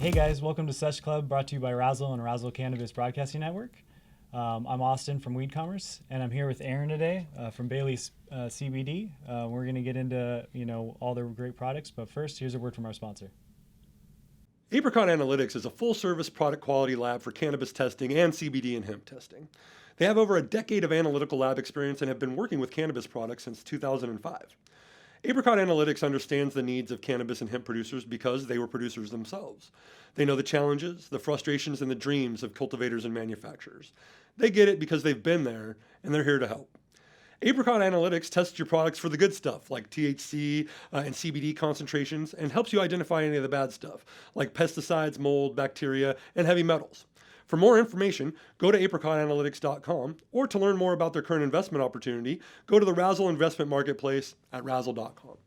Hey guys, welcome to Sesh Club, brought to you by Wrazel and Wrazel Cannabis Broadcasting Network. I'm Austin from WeedCommerce, and I'm here with Aaron today from Bailey's CBD. We're going to get into all their great products, but first, here's a word from our sponsor. Apricot Analytics is a full-service product quality lab for cannabis testing and CBD and hemp testing. They have over a decade of analytical lab experience and have been working with cannabis products since 2005. Apricot Analytics understands the needs of cannabis and hemp producers because they were producers themselves. They know the challenges, the frustrations, and the dreams of cultivators and manufacturers. They get it because they've been there, and they're here to help. Apricot Analytics tests your products for the good stuff, like THC and CBD concentrations, and helps you identify any of the bad stuff, like pesticides, mold, bacteria, and heavy metals. For more information, go to apricotanalytics.com, or to learn more about their current investment opportunity, go to the Wrazel investment marketplace at wrazel.com.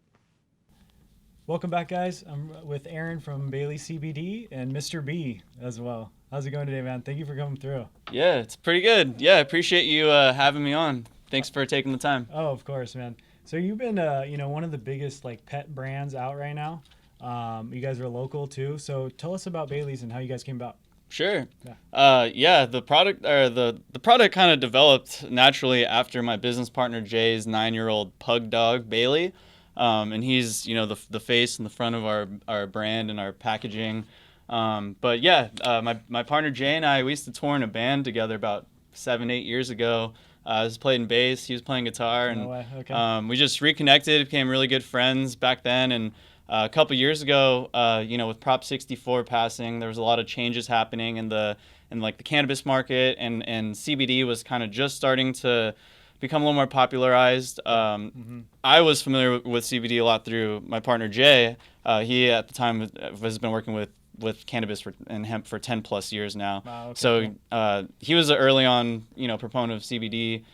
Welcome back, guys. I'm with Aaron from Bailey CBD and Mr. B as well. How's it going today, man? Thank you for coming through. Yeah, it's pretty good. Yeah, I appreciate you having me on. Thanks for taking the time. Oh, of course, man. So you've been, one of the biggest pet brands out right now. You guys are local too. So tell us about Bailey's and how you guys came about. Sure. Yeah. The product kind of developed naturally after my business partner Jay's 9-year-old pug dog Bailey, and he's the face and the front of our brand and our packaging. But yeah, my partner Jay and I, we used to tour in a band together about 7-8 years ago. I was playing bass, he was playing guitar, and No way. Okay. we just reconnected, became really good friends back then. And a couple years ago, with Prop 64 passing, there was a lot of changes happening in the cannabis market, and CBD was kind of just starting to become a little more popularized. I was familiar with CBD a lot through my partner Jay. He at the time has been working with cannabis and hemp for 10 plus years now. Wow, okay, so cool. He was an early on proponent of CBD,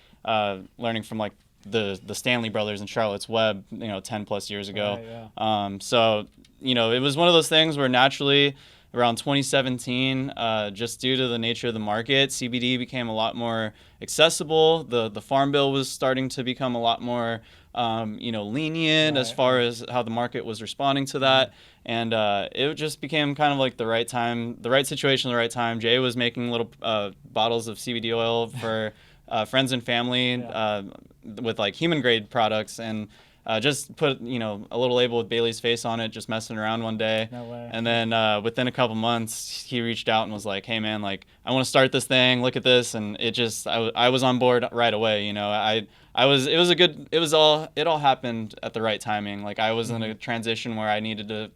learning from the Stanley brothers and Charlotte's Web 10 plus years ago. Right, yeah. So it was one of those things where naturally around 2017, just due to the nature of the market, CBD became a lot more accessible. The Farm Bill was starting to become a lot more lenient as far as how the market was responding to that. And it just became kind of like the right time, the right situation, the right time. Jay was making little bottles of CBD oil for friends and family with human grade products, and just put a little label with Bailey's face on it, just messing around one day. No way. And then within a couple months, he reached out and was like, "Hey man, I want to start this thing. Look at this." And it just I was on board right away. It all happened at the right timing. I was in a transition where I needed to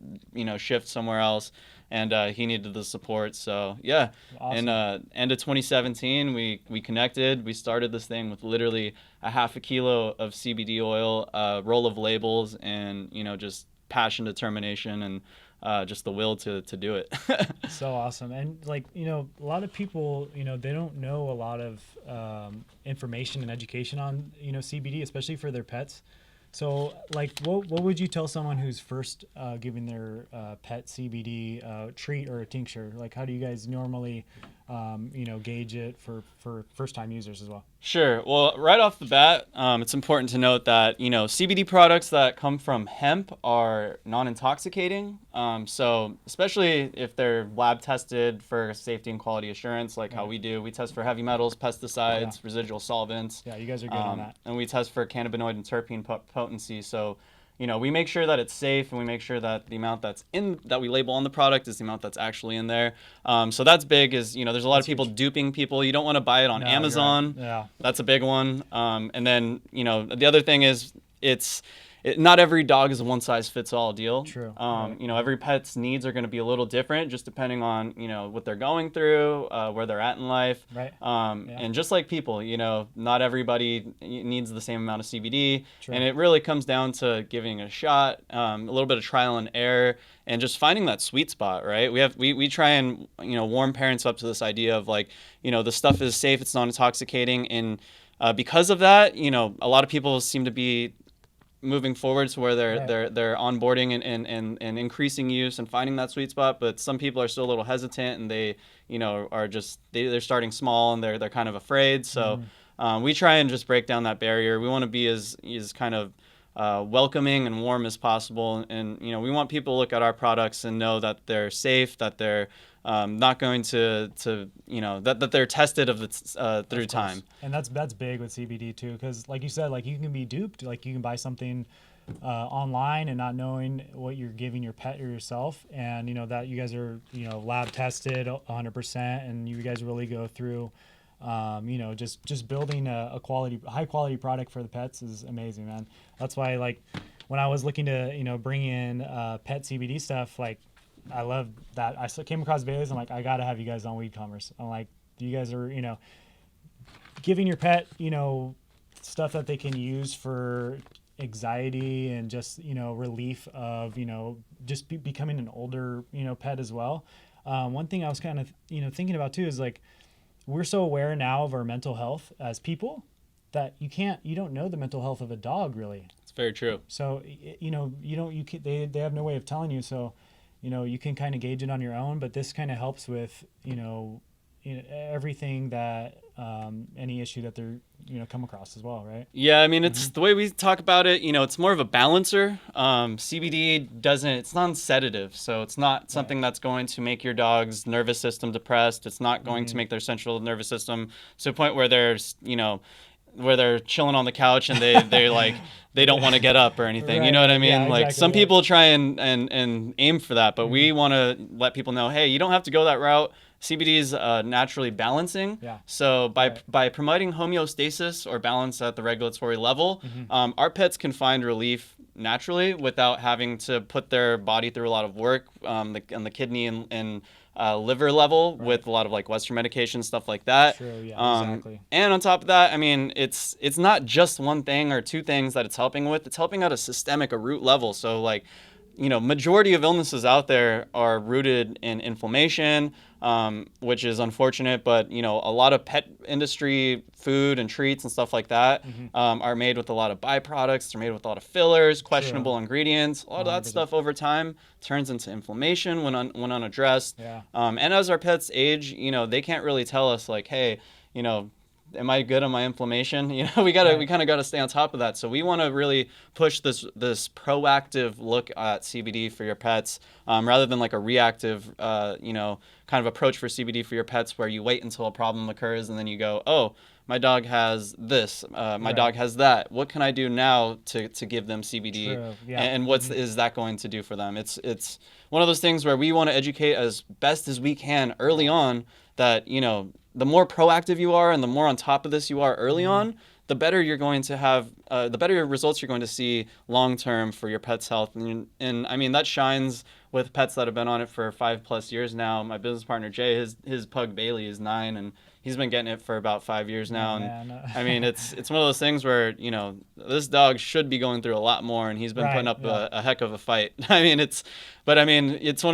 shift somewhere else, and he needed the support. So yeah. Awesome. And end of 2017, we connected. We started this thing with literally a half a kilo of CBD oil, a roll of labels, and just passion, determination, and just the will to do it. So awesome. And a lot of people, they don't know a lot of information and education on CBD, especially for their pets. So what would you tell someone who's first giving their pet CBD treat or a tincture? How do you guys normally gauge it for first time users as well? Sure. Well, right off the bat, it's important to note that CBD products that come from hemp are non-intoxicating. So especially if they're lab tested for safety and quality assurance, how we do, we test for heavy metals, pesticides, residual solvents. Yeah, you guys are good on that. And we test for cannabinoid and terpene potency. So we make sure that it's safe, and we make sure that the amount that we label on the product is the amount that's actually in there. So that's big. There's a lot of people duping people. You don't want to buy it on Amazon. Right. Yeah. That's a big one. And then the other thing is not every dog is a one size fits all deal. True. Every pet's needs are going to be a little different, just depending on what they're going through, where they're at in life. Right. And just like people, not everybody needs the same amount of CBD. True. And it really comes down to giving it a shot, a little bit of trial and error, and just finding that sweet spot. Right. We try and warm parents up to this idea of the stuff is safe, it's non-intoxicating, and because of that, a lot of people seem to be moving forward to where they're onboarding and increasing use and finding that sweet spot. But some people are still a little hesitant, and they are just they're starting small, and they're kind of afraid. So we try and just break down that barrier. We want to be as kind of welcoming and warm as possible. And, you know, we want people to look at our products and know that they're safe, that they're not going to you know, that they're tested through time. And that's big with CBD too, because like you said, like you can be duped. Like you can buy something online and not knowing what you're giving your pet or yourself, and you know that you guys are, you know, lab tested 100%, and you guys really go through. You know, just building a high quality product for the pets is amazing, man. That's why, like, when I was looking to, you know, bring in pet CBD stuff, like, I love that. I came across Bailey's. I'm like, I gotta have you guys on WeedCommerce. I'm like, you guys are, you know, giving your pet, you know, stuff that they can use for anxiety and just, you know, relief of, you know, just becoming an older, you know, pet as well. One thing I was kind of, you know, thinking about too is like, we're so aware now of our mental health as people that you don't know the mental health of a dog really. It's very true. So, you know, they have no way of telling you. So, you know, you can kind of gauge it on your own, but this kind of helps with, you know, everything that, any issue that they're, you know, come across as well, right? Yeah, I mean, it's the way we talk about it, you know, it's more of a balancer. CBD it's non-sedative, so it's not something that's going to make your dog's nervous system depressed. It's not going to make their central nervous system to a point where where they're chilling on the couch and they like, they don't want to get up or anything. Right. You know what I mean? Yeah, like exactly, some people try and aim for that, but we want to let people know, hey, you don't have to go that route. CBD is naturally balancing. Yeah. So by promoting homeostasis or balance at the regulatory level, our pets can find relief naturally without having to put their body through a lot of work on the kidney and liver level with a lot of like Western medications, stuff like that. True, yeah, exactly. And on top of that, I mean, it's not just one thing or two things that it's helping with. It's helping at a root level. So like, you know, majority of illnesses out there are rooted in inflammation, which is unfortunate, but, you know, a lot of pet industry food and treats and stuff like that are made with a lot of byproducts. They're made with a lot of fillers, questionable ingredients. A lot of that 100%. stuff over time turns into inflammation when unaddressed. Yeah. And as our pets age, you know, they can't really tell us like, hey, you know, am I good on my inflammation? You know, we kind of gotta stay on top of that. So we want to really push this proactive look at CBD for your pets, rather than like a reactive, you know, kind of approach for CBD for your pets where you wait until a problem occurs and then you go, oh, my dog has this, my dog has that. What can I do now to give them CBD? True. Yeah. And what is that going to do for them? It's one of those things where we want to educate as best as we can early on that, you know, the more proactive you are and the more on top of this you are early on, the better you're going to have, the better results you're going to see long-term for your pet's health. And I mean, that shines with pets that have been on it for 5+ years now. My business partner, Jay, his pug Bailey is 9 and he's been getting it for about 5 years now. And I mean, it's one of those things where, you know, this dog should be going through a lot more and he's been putting up a heck of a fight. I mean, it's one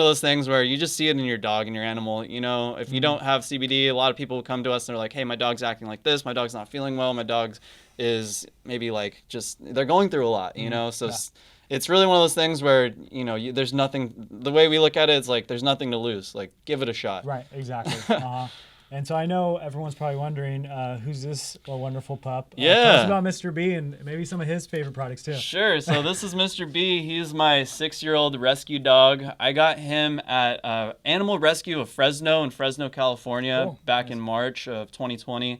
of those things where you just see it in your dog and your animal. You know, if you don't have CBD, a lot of people come to us and they're like, hey, my dog's acting like this. My dog's not feeling well. My dog is maybe like they're going through a lot, you know? So it's really one of those things where, you know, there's nothing, the way we look at it is like, there's nothing to lose. Like, give it a shot. Right, exactly. And so I know everyone's probably wondering, who's this wonderful pup? Tell us about Mr. B and maybe some of his favorite products too. Sure. So this is Mr. B. He's my 6-year-old rescue dog. I got him at Animal Rescue of Fresno in Fresno, California back in March of 2020.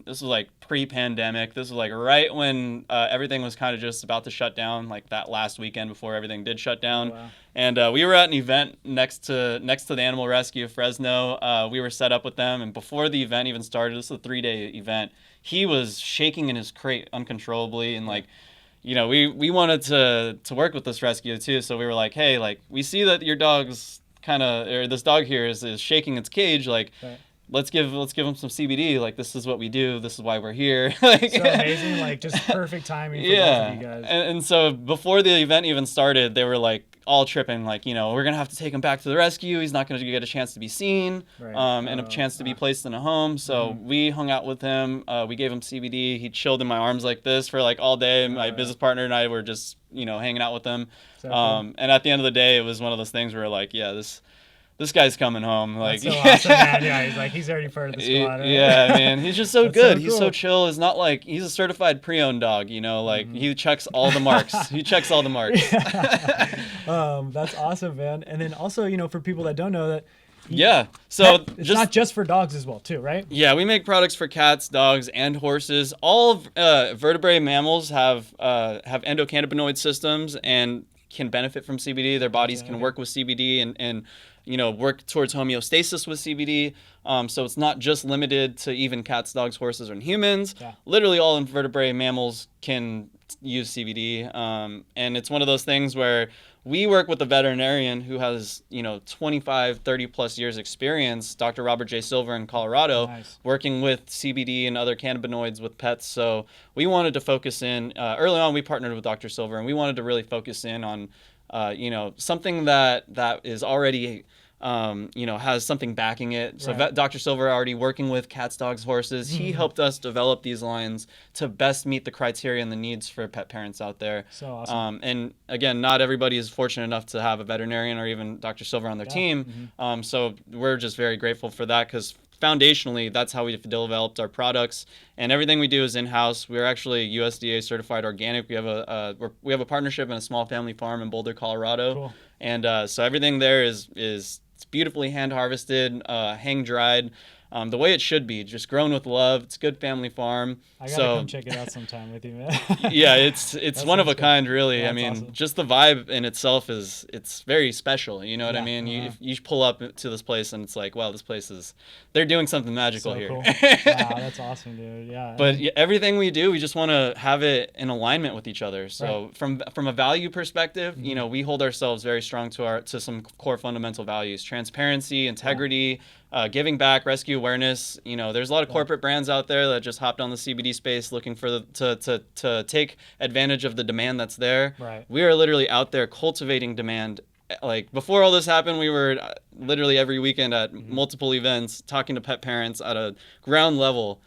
This was like pre-pandemic. This was like right when everything was kind of just about to shut down, like that last weekend before everything did shut down. Wow. And we were at an event next to the Animal Rescue of Fresno. We were set up with them, and before the event even started, this is a 3-day event, he was shaking in his crate uncontrollably, and like, you know, we wanted to work with this rescue too, so we were like, hey, like, we see that your dog's this dog here is shaking its cage, like, let's give him some CBD. Like, this is what we do. This is why we're here. Like, so amazing. Like, just perfect timing for both of you guys. And so before the event even started, they were like all tripping. Like, you know, we're going to have to take him back to the rescue. He's not going to get a chance to be seen, and a chance to be placed in a home. So we hung out with him. We gave him CBD. He chilled in my arms like this for like all day. My business partner and I were just, you know, hanging out with him. So cool. And at the end of the day, it was one of those things where like, yeah, this guy's coming home. Like, That's so awesome, man. Yeah, he's like, he's already part of the squad, right? Yeah, man, he's just so That's good. so He's so cool. chill. It's not like he's a certified pre-owned dog, you know, like he checks all the marks. He checks all the marks. That's awesome, man. And then also, for people that don't know that, Yeah. So it's not just for dogs as well, too, right? Yeah, we make products for cats, dogs, and horses. All vertebrate mammals have endocannabinoid systems and can benefit from CBD. Their bodies can work with CBD and work towards homeostasis with CBD. So it's not just limited to even cats, dogs, horses, and humans. Yeah. Literally all invertebrate mammals can use CBD. And it's one of those things where we work with a veterinarian who has, 25, 30 plus years experience, Dr. Robert J. Silver in Colorado, Nice. working with CBD and other cannabinoids with pets. So we wanted to focus in, early on we partnered with Dr. Silver, and we wanted to really focus in on, something that is already, has something backing it. So Right. Dr. Silver already working with cats, dogs, horses. He helped us develop these lines to best meet the criteria and the needs for pet parents out there. So awesome. And again, not everybody is fortunate enough to have a veterinarian or even Dr. Silver on their team. So we're just very grateful for that, because foundationally, that's how we developed our products, and everything we do is in-house. We're actually USDA certified organic. We have a partnership in a small family farm in Boulder, Colorado. Cool. And so everything there is it's beautifully hand harvested, hang dried, the way it should be, just grown with love. It's a good family farm. I gotta come check it out sometime with you, man. Yeah, it's one of a sounds good. kind, really. Yeah, I that's mean, awesome. just the vibe in itself it's very special. You know what I Yeah, mean? If you pull up to this place and it's like, wow, this place they're doing something magical So here. cool. Wow, that's awesome, dude. Yeah. But everything we do, we just want to have it in alignment with each other. So Right. from a value perspective, we hold ourselves very strong to some core fundamental values: transparency, integrity, giving back, rescue awareness. There's a lot of corporate brands out there that just hopped on the CBD space looking for to take advantage of the demand that's there. Right. We are literally out there cultivating demand. Like, before all this happened, we were literally every weekend at multiple events talking to pet parents at a ground level,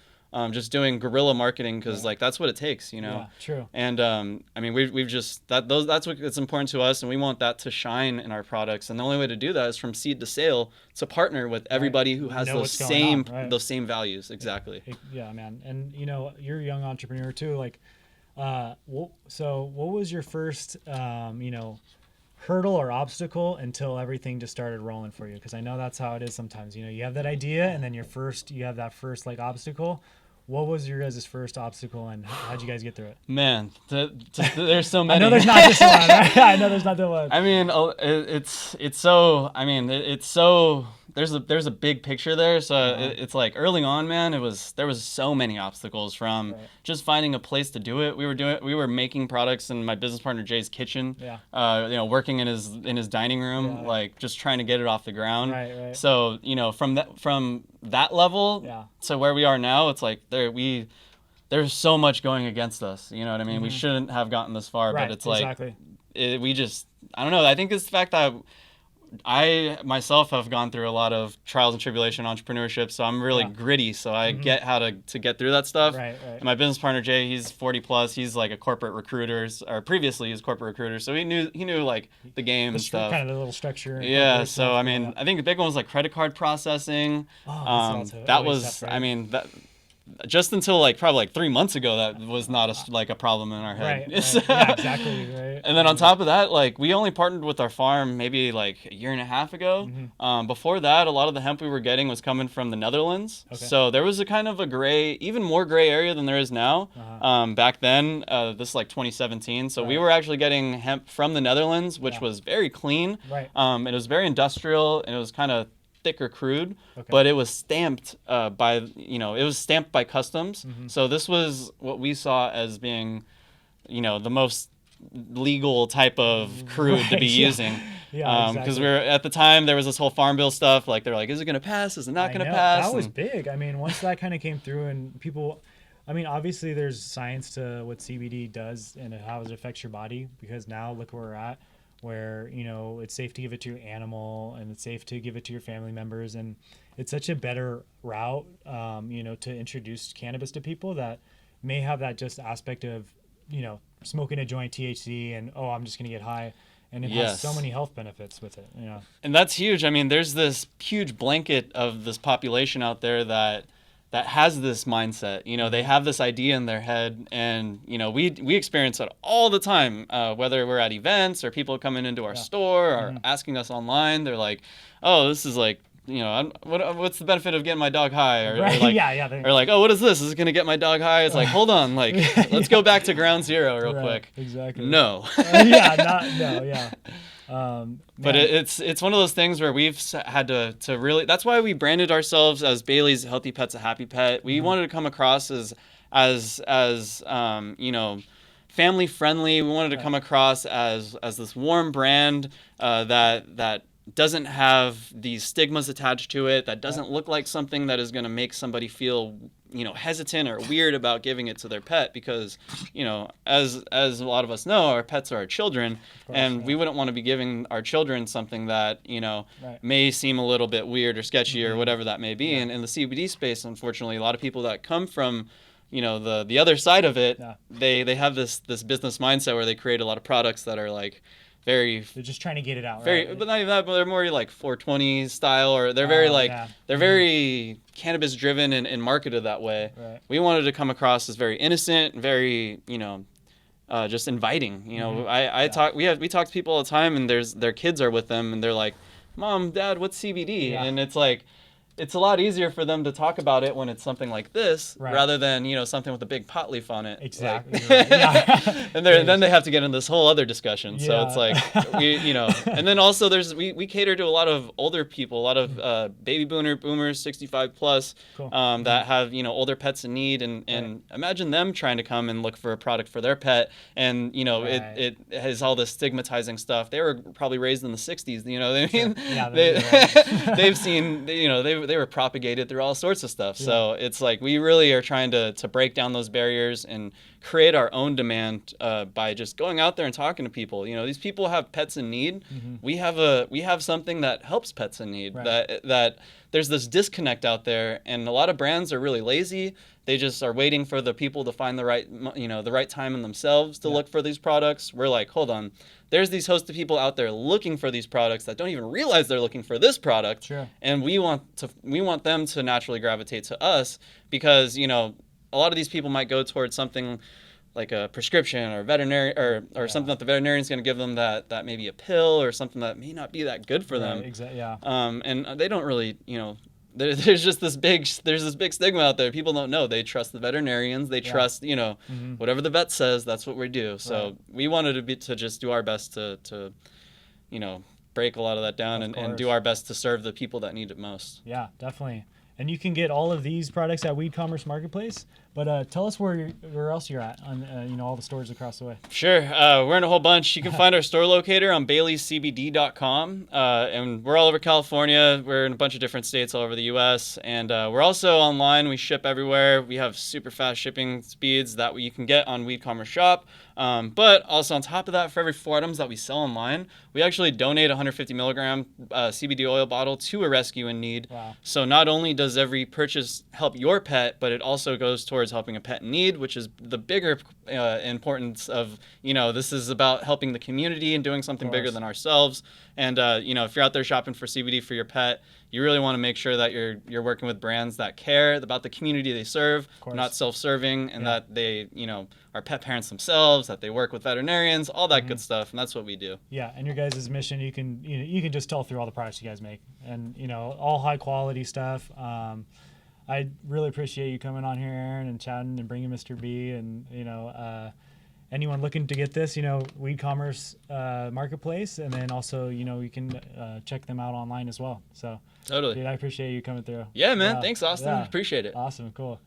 just doing guerrilla marketing, because that's what it takes, Yeah, true. And I mean, we've just that's what it's important to us, and we want that to shine in our products. And the only way to do that is from seed to sale, to partner with everybody who has Know those what's going same on, right. those same values. Exactly. Yeah, man. And you're a young entrepreneur too. Like, so what was your first, hurdle or obstacle until everything just started rolling for you? Because I know that's how it is sometimes. You have that idea, and then you have that first like obstacle. What was your guys' first obstacle, and how'd you guys get through it? Man, there's so many. I know there's not just one. Right? I know there's not the one. I mean, it's so. I mean, it's so. There's a big picture there. So it's like early on, man. There was so many obstacles, from just finding a place to do it. We were making products in my business partner Jay's kitchen. Yeah. Working in his dining room, like just trying to get it off the ground. Right. So from that level to where we are now, it's like there's so much going against us. You know what I mean? We shouldn't have gotten this far, Right. but it's like Exactly. I don't know. I think it's the fact that I myself have gone through a lot of trials and tribulation entrepreneurship, so I'm really gritty. So I get how to get through that stuff. Right. And my business partner Jay, he's 40 plus. He's like a corporate recruiter, or previously he was a corporate recruiter, so he knew like the game and stuff. Kind of the little structure. Yeah. So I mean, I think the big one was like credit card processing. That was, I mean, that. Just until probably 3 months ago, that was not a problem in our head. Right. Yeah, exactly. Right. And then on top of that, we only partnered with our farm maybe a year and a half ago. Before that, a lot of the hemp we were getting was coming from the Netherlands. Okay. So there was a kind of a even more gray area than there is now. Back then, this is 2017. So we were actually getting hemp from the Netherlands, which was very clean. Right. It was very industrial, and it was kind of thicker crude, but it was stamped by customs. So this was what we saw as being, the most legal type of crude to be using. Yeah, because exactly. we were at the time, there was this whole farm bill stuff. They're like, is it gonna pass? Is it not gonna pass? That was big. I mean, once that kind of came through, and people, I mean, obviously there's science to what CBD does and how it affects your body, because now look where we're at, where it's safe to give it to your animal, and it's safe to give it to your family members, and it's such a better route to introduce cannabis to people that may have that just aspect of smoking a joint, THC, and I'm just gonna get high. and it has so many health benefits with it. You know, and that's huge. I mean, there's this huge blanket of this population out there that has this mindset. You know, they have this idea in their head, and you know, we experience it all the time. Whether we're at events or people coming into our store or asking us online, they're like, "Oh, this is like." You know, what's the benefit of getting my dog high? Or like, or like, oh, what is this? Is it going to get my dog high? It's like, hold on, like, let's go back to ground zero real quick. Exactly. No. But it's one of those things where we've had to really. That's why we branded ourselves as Bailey's Healthy Pet's a Happy Pet. We wanted to come across as you know, family friendly. We wanted to come across as this warm brand that doesn't have these stigmas attached to it, that doesn't look like something that is going to make somebody feel, you know, hesitant or weird about giving it to their pet, because, you know, as a lot of us know, our pets are our children, and we wouldn't want to be giving our children something that, you know, may seem a little bit weird or sketchy or whatever that may be. And in the CBD space, unfortunately, a lot of people that come from, you know, the other side of it, they have this business mindset where they create a lot of products that are like, they're just trying to get it out, but not even that, but they're more like 420 style, or they're very they're very cannabis driven and marketed that way. We wanted to come across as very innocent, very, you know, just inviting. You know, we talk to people all the time, and their kids are with them, and they're like, Mom, Dad, what's CBD? And it's like, it's a lot easier for them to talk about it when it's something like this, rather than, you know, something with a big pot leaf on it. Exactly. And then they have to get in this whole other discussion. So it's like, you know, and then also we cater to a lot of older people, a lot of baby boomers, 65 plus, that have, you know, older pets in need, and imagine them trying to come and look for a product for their pet, and, you know, it has all this stigmatizing stuff. They were probably raised in the 60s, you know what I mean? They've seen, you know, they were propagated through all sorts of stuff. So it's like, we really are trying to break down those barriers and create our own demand by just going out there and talking to people. You know, these people have pets in need. We have something that helps pets in need. That there's this disconnect out there, and a lot of brands are really lazy. They just are waiting for the people to find the right time in themselves to look for these products. We're like, hold on, there's these host of people out there looking for these products that don't even realize they're looking for this product. And we want them to naturally gravitate to us, because, you know, a lot of these people might go towards something like a prescription or veterinary or something that the veterinarian is going to give them that may be a pill, or something that may not be that good for them. And they don't really, you know, there's this big stigma out there. People don't know. They trust the veterinarians. They trust, you know, whatever the vet says, that's what we do. So we wanted to just do our best to, you know, break a lot of that down and do our best to serve the people that need it most. Yeah, definitely. And you can get all of these products at WeedCommerce Marketplace. But tell us where else you're at on you know, all the stores across the way. Sure, we're in a whole bunch. You can find our store locator on BaileyCBD.com, and we're all over California. We're in a bunch of different states all over the U.S. And we're also online. We ship everywhere. We have super fast shipping speeds that you can get on WeedCommerce Shop. But also on top of that, for every 4 items that we sell online, we actually donate a 150 milligram CBD oil bottle to a rescue in need. Wow. So not only does every purchase help your pet, but it also goes towards helping a pet in need, which is the bigger importance of, you know, this is about helping the community and doing something bigger than ourselves. And, you know, if you're out there shopping for CBD for your pet, you really want to make sure that you're working with brands that care about the community they serve, not self-serving, and that they, you know, are pet parents themselves, that they work with veterinarians, all that good stuff, and that's what we do. Yeah, and your guys' mission, you can just tell through all the products you guys make, and, you know, all high quality stuff. I really appreciate you coming on here, Aaron, and chatting and bringing Mr. B, and, you know, anyone looking to get this, you know, WeedCommerce Marketplace, and then also, you know, you can check them out online as well. So totally, dude, I appreciate you coming through. Yeah, man. Thanks, Austin. Appreciate it. Awesome. Cool.